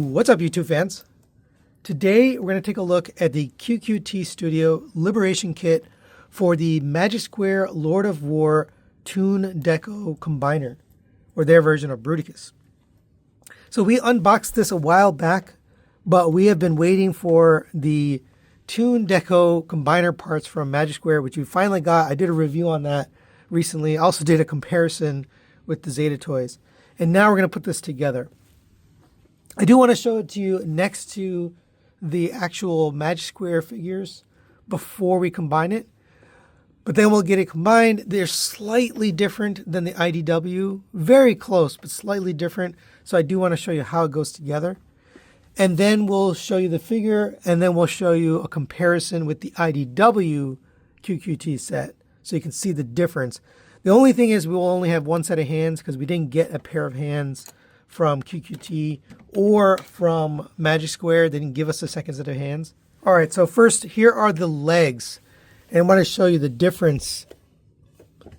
What's up, YouTube fans? Today we're going to take a look at the QQT Studio Liberation Kit for the Magic Square Lord of War Toon Deco Combiner, or their version of Bruticus. So we unboxed this a while back, but we have been waiting for the Toon Deco Combiner parts from Magic Square, which we finally got. I did a review on that recently. I also did a comparison with the Zeta toys. And now we're going to put this together. I do want to show it to you next to the actual Magic Square figures before we combine it. But then we'll get it combined. They're slightly different than the IDW. Very close, but slightly different. So I do want to show you how it goes together. And then we'll show you the figure, and then we'll show you a comparison with the IDW QQT set so you can see the difference. The only thing is we will only have one set of hands because we didn't get a pair of hands from QQT or from Magic Square. They didn't give us a second set of hands. All right, so first, here are the legs. And I want to show you the difference.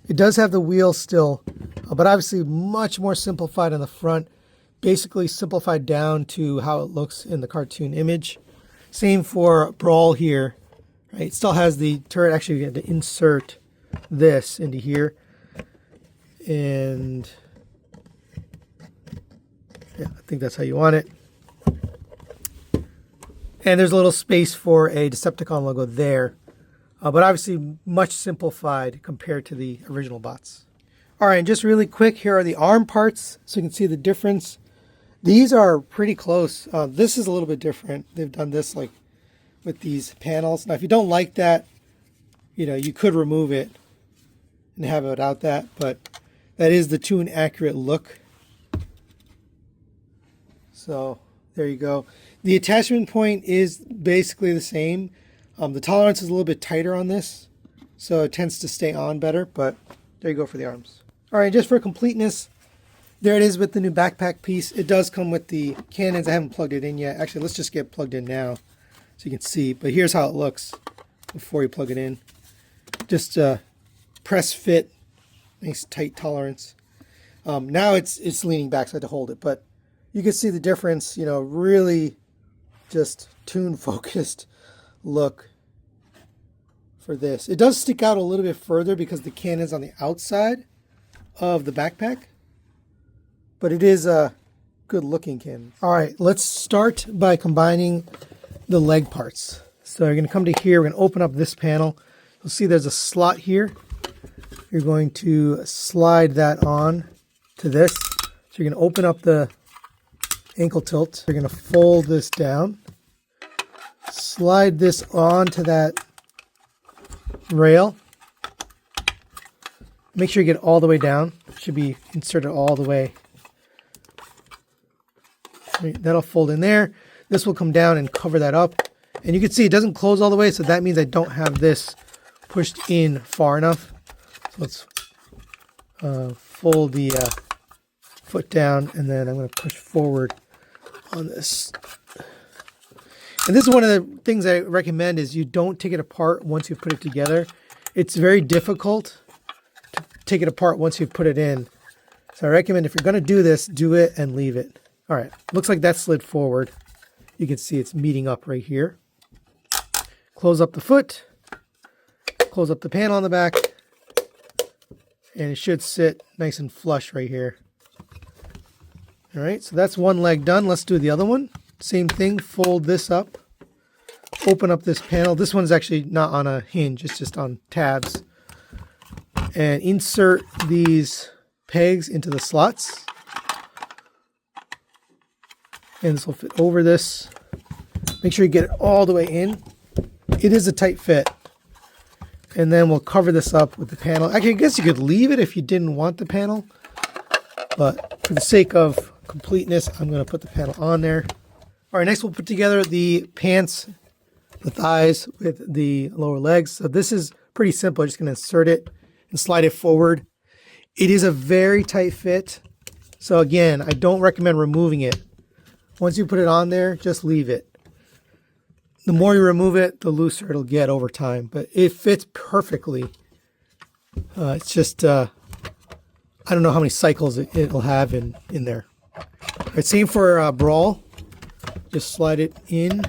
It does have the wheels still, but obviously much more simplified on the front. Basically simplified down to how it looks in the cartoon image. Same for Brawl here. Right? It still has the turret. Actually, you have to insert this into here. And yeah, I think that's how you want it. And there's a little space for a Decepticon logo there. But obviously much simplified compared to the original bots. All right, just really quick, here are the arm parts so you can see the difference. These are pretty close. This is a little bit different. They've done this like with these panels. Now, if you don't like that, you know, you could remove it and have it without that, but that is the Toon accurate look. So there you go. The attachment point is basically the same. The tolerance is a little bit tighter on this, so it tends to stay on better, but there you go for the arms. All right, just for completeness, there it is with the new backpack piece. It does come with the cannons. I haven't plugged it in yet. Actually, let's just get plugged in now so you can see. But here's how it looks before you plug it in. Just press fit, nice tight tolerance. Now it's leaning back, so I had to hold it. But you can see the difference, you know, really just Toon focused look for this. It does stick out a little bit further because the cannon's on the outside of the backpack, but it is a good looking cannon. All right, let's start by combining the leg parts. So you're going to come to here, we're going to open up this panel. You'll see there's a slot here. You're going to slide that on to this. So you're going to open up the ankle tilt. You're going to fold this down. Slide this onto that rail. Make sure you get it all the way down. It should be inserted all the way. That'll fold in there. This will come down and cover that up. And you can see it doesn't close all the way, so that means I don't have this pushed in far enough. So let's fold the foot down, and then I'm going to push forward on this. And this is one of the things I recommend is you don't take it apart once you put it together. It's very difficult to take it apart once you put it in. So I recommend if you're going to do this, do it and leave it. All right, looks like that slid forward. You can see it's meeting up right here. Close up the foot, close up the panel on the back, and it should sit nice and flush right here. All right, so that's one leg done. Let's do the other one. Same thing, fold this up, open up this panel. This one's actually not on a hinge, it's just on tabs. And insert these pegs into the slots. And this will fit over this. Make sure you get it all the way in. It is a tight fit. And then we'll cover this up with the panel. Actually, I guess you could leave it if you didn't want the panel. But for the sake of completeness, I'm going to put the panel on there. All right, next we'll put together the pants, the thighs with the lower legs. So this is pretty simple. I'm just going to insert it and slide it forward. It is a very tight fit. So again, I don't recommend removing it. Once you put it on there, just leave it. The more you remove it, the looser it'll get over time. But it fits perfectly. It's just, I don't know how many cycles it'll have in there. All right, same for Brawl. Just slide it in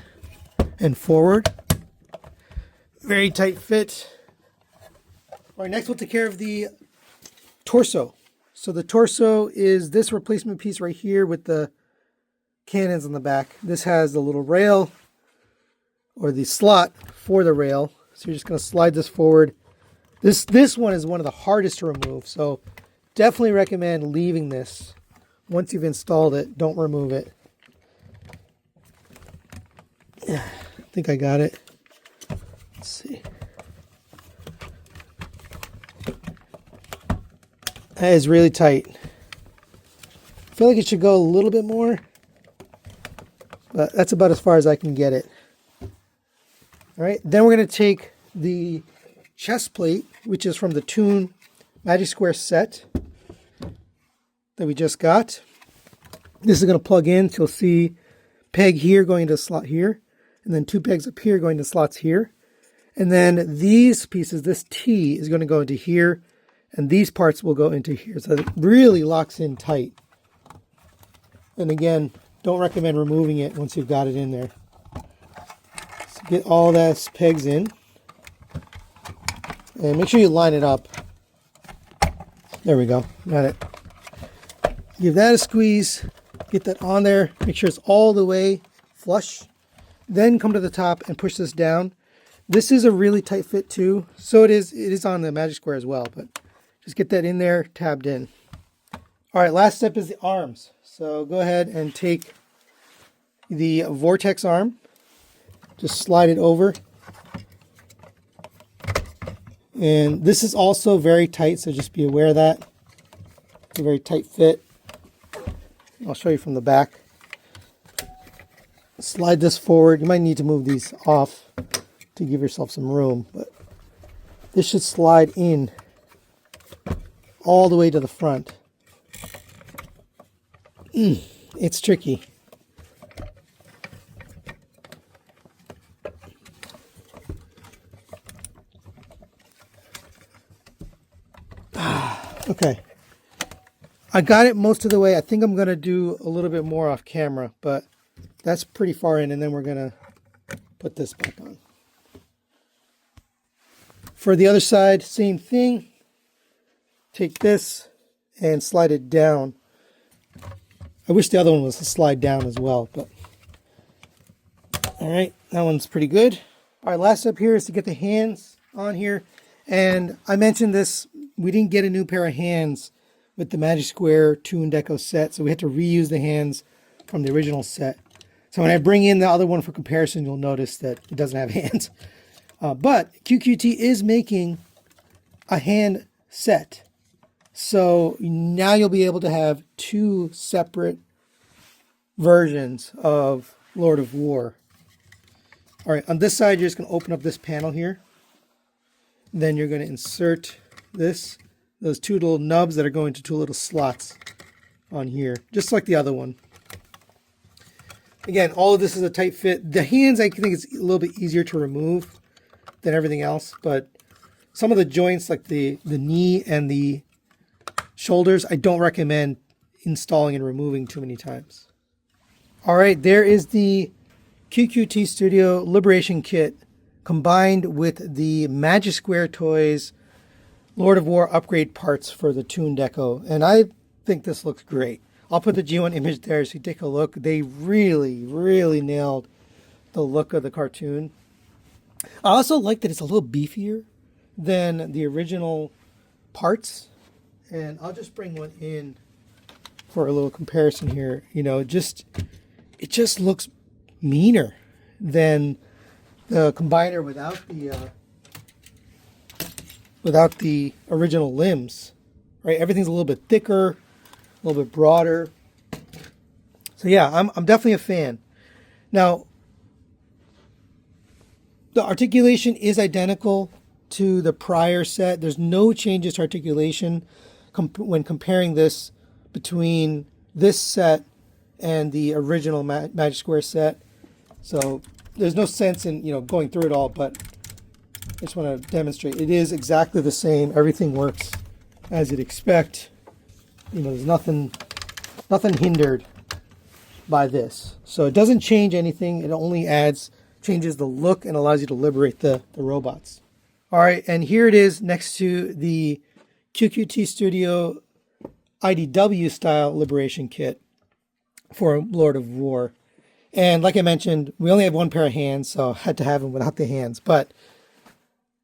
and forward. Very tight fit. All right, next we'll take care of the torso. So the torso is this replacement piece right here with the cannons on the back. This has the little rail or the slot for the rail. So you're just going to slide this forward. This one is one of the hardest to remove, so definitely recommend leaving this. Once you've installed it, don't remove it. I think I got it. Let's see. That is really tight. I feel like it should go a little bit more, but that's about as far as I can get it. All right, then we're going to take the chest plate, which is from the Toon Magic Square set that we just got. This is going to plug in, so you'll see peg here going into a slot here, and then 2 pegs up here going to slots here. And then these pieces, this T is going to go into here, and these parts will go into here. So it really locks in tight. And again, don't recommend removing it once you've got it in there. So get all those pegs in. And make sure you line it up. There we go. Got it. Give that a squeeze. Get that on there. Make sure it's all the way flush. Then come to the top and push this down. This is a really tight fit too. So it is on the Magic Square as well. But just get that in there, tabbed in. All right, last step is the arms. So go ahead and take the Vortex arm. Just slide it over. And this is also very tight, so just be aware of that. It's a very tight fit. I'll show you from the back. Slide this forward. You might need to move these off to give yourself some room, but this should slide in all the way to the front. It's tricky. Okay. I got it most of the way. I think I'm going to do a little bit more off camera, but that's pretty far in, and then we're going to put this back on. For the other side, same thing. Take this and slide it down. I wish the other one was to slide down as well, but all right, that one's pretty good. All right, last step here is to get the hands on here. And I mentioned this, we didn't get a new pair of hands with the Magic Square Toon Deco set, so we had to reuse the hands from the original set. So when I bring in the other one for comparison, you'll notice that it doesn't have hands. But QQT is making a hand set. So now you'll be able to have 2 separate versions of Lord of War. All right, on this side, you're just going to open up this panel here. Then you're going to insert those 2 little nubs that are going to 2 little slots on here, just like the other one. Again, all of this is a tight fit. The hands, I think it's a little bit easier to remove than everything else, but some of the joints, like the knee and the shoulders, I don't recommend installing and removing too many times. All right, there is the QQT Studio Liberation Kit combined with the Magic Square Toys Lord of War upgrade parts for the Toon Deco. And I think this looks great. I'll put the G1 image there so you take a look. They really, really nailed the look of the cartoon. I also like that it's a little beefier than the original parts. And I'll just bring one in for a little comparison here. You know, it just looks meaner than the combiner without the original limbs, right? Everything's a little bit thicker, a little bit broader. So yeah, I'm definitely a fan. Now, the articulation is identical to the prior set. There's no changes to articulation when comparing this between this set and the original Magic Square set. So there's no sense in going through it all, but I just want to demonstrate it is exactly the same. Everything works as you'd expect. There's nothing hindered by this. So it doesn't change anything. It only changes the look and allows you to liberate the robots. All right, and here it is next to the QQT Studio IDW style liberation kit for Lord of War. And like I mentioned, we only have one pair of hands, so I had to have them without the hands. But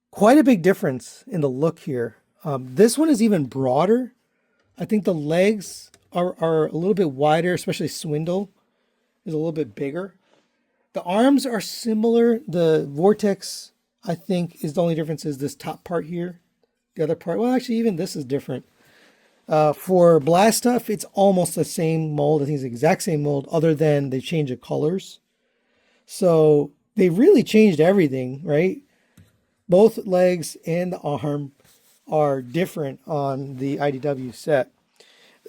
quite a big difference in the look here. This one is even broader. I think the legs are a little bit wider, especially Swindle is a little bit bigger. The arms are similar. The Vortex, I think, is the only difference is this top part here. The other part, well, actually, even this is different. For Blast Stuff, it's almost the same mold. I think it's the exact same mold, other than they changed the colors. So they really changed everything, right? Both legs and the arm are different on the IDW set.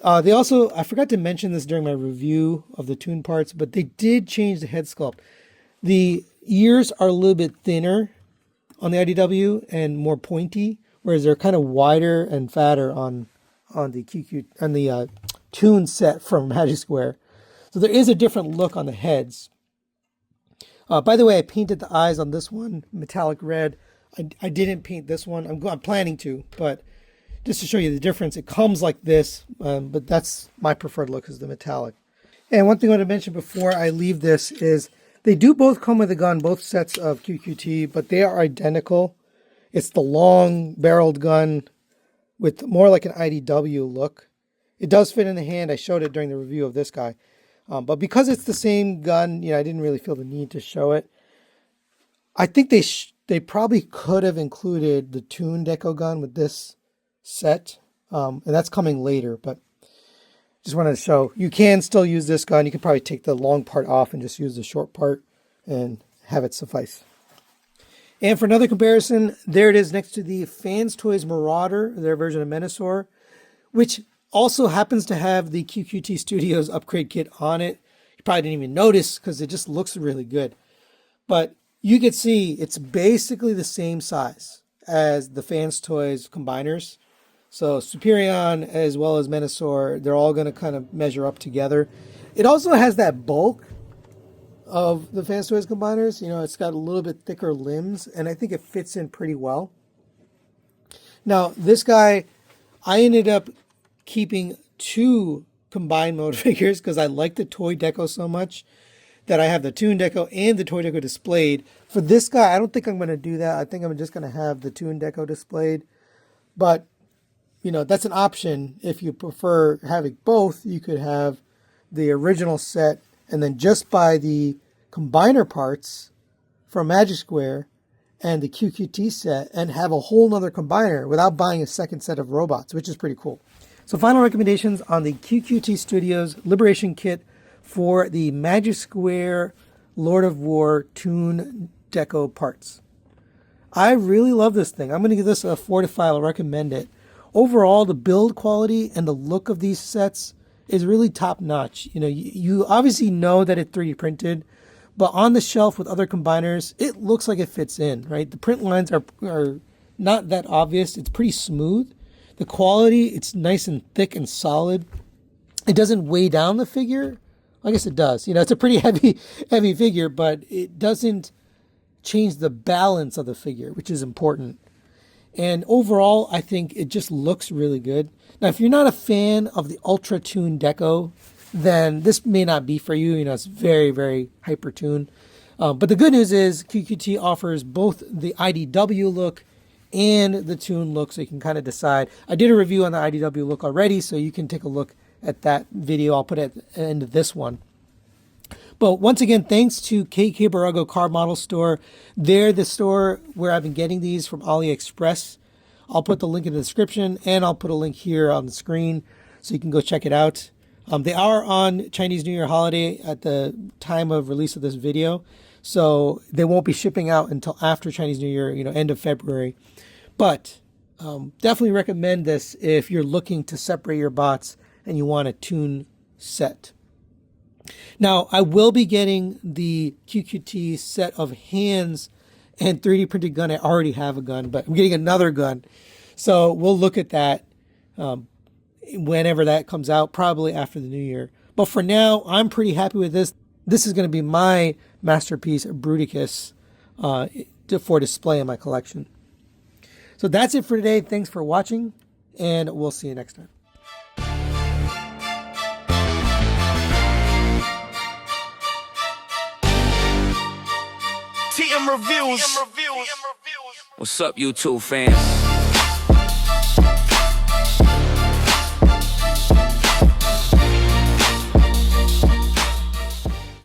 They also, I forgot to mention this during my review of the Toon parts, but they did change the head sculpt. The ears are a little bit thinner on the IDW and more pointy, whereas they're kind of wider and fatter on the Toon set from Magic Square. So there is a different look on the heads. By the way, I painted the eyes on this one metallic red. I didn't paint this one. I'm planning to, but just to show you the difference, it comes like this, but that's my preferred look, is the metallic. And one thing I want to mention before I leave this is they do both come with a gun, both sets of QQT, but they are identical. It's the long barreled gun with more like an IDW look. It does fit in the hand. I showed it during the review of this guy. But because it's the same gun, I didn't really feel the need to show it. I think they probably could have included the Toon Deco gun with this set. And that's coming later, but just wanted to show you can still use this gun. You can probably take the long part off and just use the short part and have it suffice. And for another comparison, there it is next to the Fans Toys Marauder, their version of Menasor, which also happens to have the QQT Studios upgrade kit on it. You probably didn't even notice because it just looks really good. But you can see it's basically the same size as the Fans Toys combiners. So Superion as well as Menasor, they're all going to kind of measure up together. It also has that bulk of the Fans Toys combiners. It's got a little bit thicker limbs, and I think it fits in pretty well. Now, this guy, I ended up keeping 2 combined mode figures because I like the toy deco so much that I have the Toon deco and the toy deco displayed. For this guy, I don't think I'm going to do that. I think I'm just going to have the Toon deco displayed. But, that's an option. If you prefer having both, you could have the original set and then just buy the combiner parts from Magic Square and the QQT set and have a whole nother combiner without buying a second set of robots, which is pretty cool. So final recommendations on the QQT Studios Liberation Kit for the Magic Square Lord of War Toon Deco parts. I really love this thing. I'm going to give this a 4 to 5. I'll recommend it. Overall, the build quality and the look of these sets is really top notch. You obviously know that it's 3D printed, but on the shelf with other combiners, it looks like it fits in, right? The print lines are not that obvious. It's pretty smooth. The quality, it's nice and thick and solid. It doesn't weigh down the figure. I guess it does. It's a pretty heavy figure, but it doesn't change the balance of the figure, which is important. And overall, I think it just looks really good. Now, if you're not a fan of the Ultra Toon Deco, then this may not be for you. It's very, very hyper Toon. But the good news is QQT offers both the IDW look and the Toon look, so you can kind of decide. I did a review on the IDW look already, so you can take a look at that video. I'll put it at the end of this one. But once again, thanks to KK Barago Card Model Store. They're the store where I've been getting these from AliExpress. I'll put the link in the description, and I'll put a link here on the screen so you can go check it out. They are on Chinese New Year holiday at the time of release of this video, so they won't be shipping out until after Chinese New Year, end of February. But definitely recommend this if you're looking to separate your bots and you want a Toon set. Now, I will be getting the QQT set of hands and 3D printed gun. I already have a gun, but I'm getting another gun. So we'll look at that whenever that comes out, probably after the new year. But But for now, I'm pretty happy with this. This is going to be my masterpiece Bruticus for display in my collection. So that's it for today. Thanks for watching, and we'll see you next time. TM Reviews. What's up, YouTube fans?